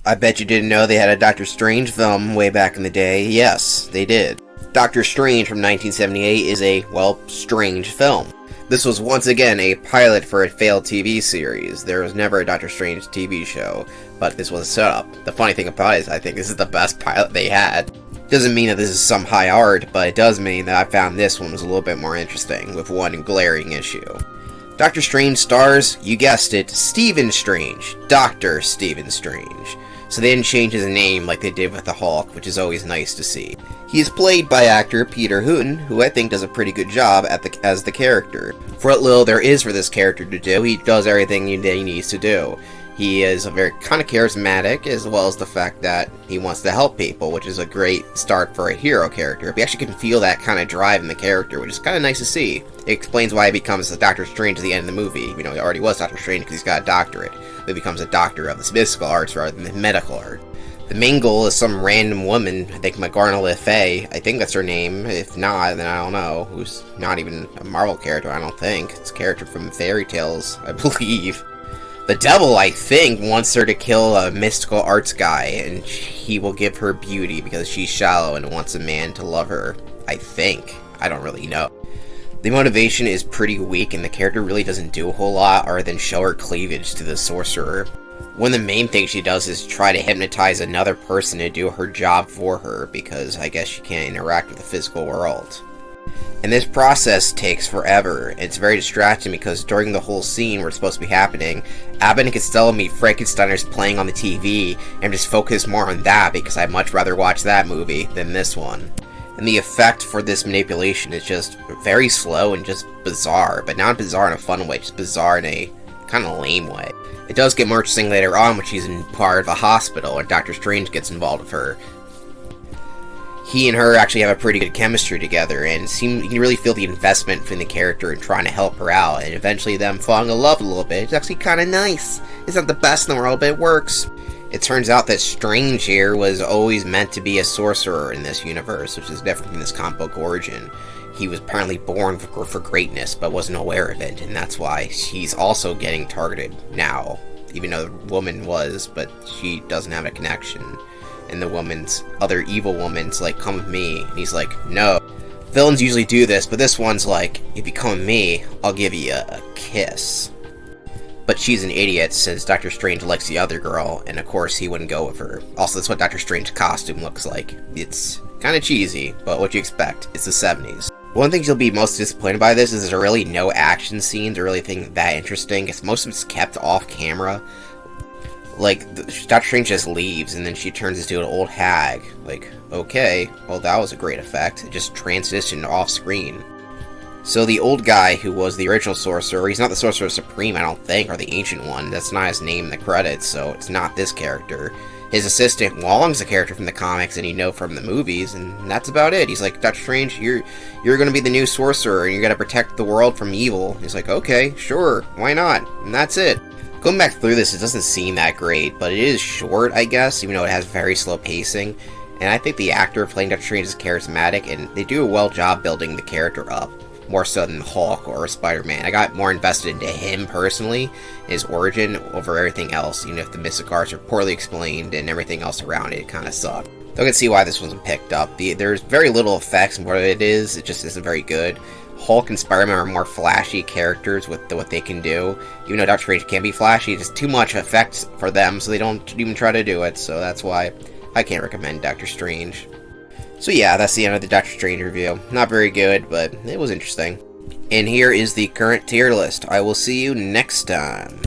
I bet you didn't know they had a Doctor Strange film way back in the day. Yes, they did. Doctor Strange from 1978 is a, well, strange film. This was once again a pilot for a failed TV series. There was never a Doctor Strange TV show, but this was a setup. The funny thing about it is I think this is the best pilot they had. Doesn't mean that this is some high art, but it does mean that I found this one was a little bit more interesting, with one glaring issue. Doctor Strange stars, you guessed it, Stephen Strange. Dr. Stephen Strange. So they didn't change his name like they did with the Hulk, which is always nice to see. He is played by actor Peter Hooton, who I think does a pretty good job as the character. For what little there is for this character to do, he does everything that he needs to do. He is a very kind of charismatic, as well as the fact that he wants to help people, which is a great start for a hero character. But you actually can feel that kind of drive in the character, which is kind of nice to see. It explains why he becomes the Doctor Strange at the end of the movie. You know, he already was Doctor Strange because he's got a doctorate. But he becomes a doctor of the mystical arts rather than the medical art. The main goal is some random woman, I think Morgana Le Fay, I think that's her name. If not, then I don't know. Who's not even a Marvel character, I don't think. It's a character from fairy tales, I believe. The devil, I think, wants her to kill a mystical arts guy, and he will give her beauty because she's shallow and wants a man to love her. I think. I don't really know. The motivation is pretty weak, and the character really doesn't do a whole lot other than show her cleavage to the sorcerer. One of the main things she does is try to hypnotize another person to do her job for her, because I guess she can't interact with the physical world. And this process takes forever. It's very distracting because during the whole scene where it's supposed to be happening, Abbott and Costello meet Frankensteiners playing on the TV, and just focus more on that because I'd much rather watch that movie than this one. And the effect for this manipulation is just very slow and just bizarre, but not bizarre in a fun way, just bizarre in a kind of lame way. It does get more interesting later on when she's in part of a hospital and Doctor Strange gets involved with her. He and her actually have a pretty good chemistry together, and you can really feel the investment from the character in trying to help her out, and eventually them falling in love a little bit. It's actually kind of nice. It's not the best in the world, but it works. It turns out that Strange here was always meant to be a sorcerer in this universe, which is different from this comic book origin. He was apparently born for greatness, but wasn't aware of it, and that's why he's also getting targeted now. Even though the woman was, but she doesn't have a connection. And the other evil woman's like, come with me. And he's like, no. Villains usually do this, but this one's like, if you come with me, I'll give you a kiss. But she's an idiot since Doctor Strange likes the other girl, and of course he wouldn't go with her. Also, that's what Doctor Strange's costume looks like. It's kind of cheesy, but what you expect. It's the 70s. One thing you'll be most disappointed by this is there's really no action scenes or really anything that interesting. Most of it's kept off camera. Like, Doctor Strange just leaves, and then she turns into an old hag. Like, okay, well that was a great effect. It just transitioned off screen. So the old guy who was the original sorcerer, he's not the Sorcerer Supreme, I don't think, or the Ancient One. That's not his name in the credits, so it's not this character. His assistant Wong's a character from the comics, and you know from the movies, and that's about it. He's like, Doctor Strange, you're gonna be the new sorcerer, and you're gonna protect the world from evil. He's like, okay, sure, why not? And that's it. Going back through this, it doesn't seem that great, but it is short, I guess, even though it has very slow pacing. And I think the actor playing Doctor Strange is charismatic, and they do a well job building the character up, more so than Hulk or Spider-Man. I got more invested into him personally, his origin, over everything else, even if the mystic arts are poorly explained and everything else around it kind of sucked. So I can see why this wasn't picked up. There's very little effects, and what it just isn't very good. Hulk and Spider-Man are more flashy characters with what they can do. Even though Doctor Strange can be flashy, it's just too much effects for them, so they don't even try to do it. So that's why I can't recommend Doctor Strange. So yeah, that's the end of the Doctor Strange review. Not very good, but it was interesting. And here is the current tier list. I will see you next time.